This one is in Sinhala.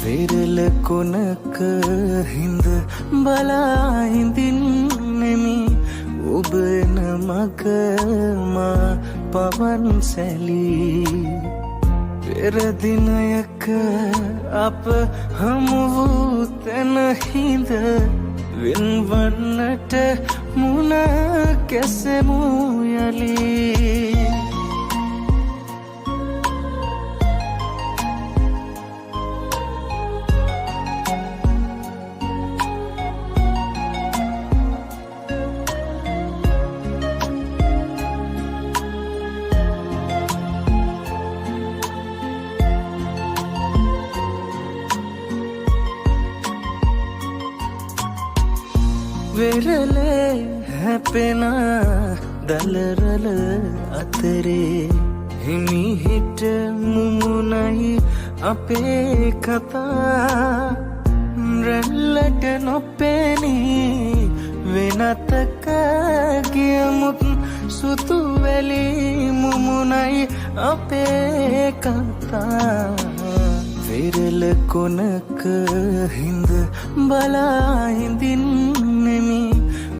විරල කොනක හිඳ බලා හිඳින්නෙමි ඔබ එන මග මා පවන් සැලී පෙර දිනයක අප හමු වූ තැන හිඳ වෙන්වන්නට මුණ කැසෙමු යලී වෙරළේ හැපෙන දලරල අතරේ හිමිහිට මුමුණයි අපේ කතා රැල්ලට නොපෙනී වෙනතක ගියමුත් සුතු වැලි මුමුණයි අපේ කතා විරල කොනක හිඳ බලා හිඳින්නෙමි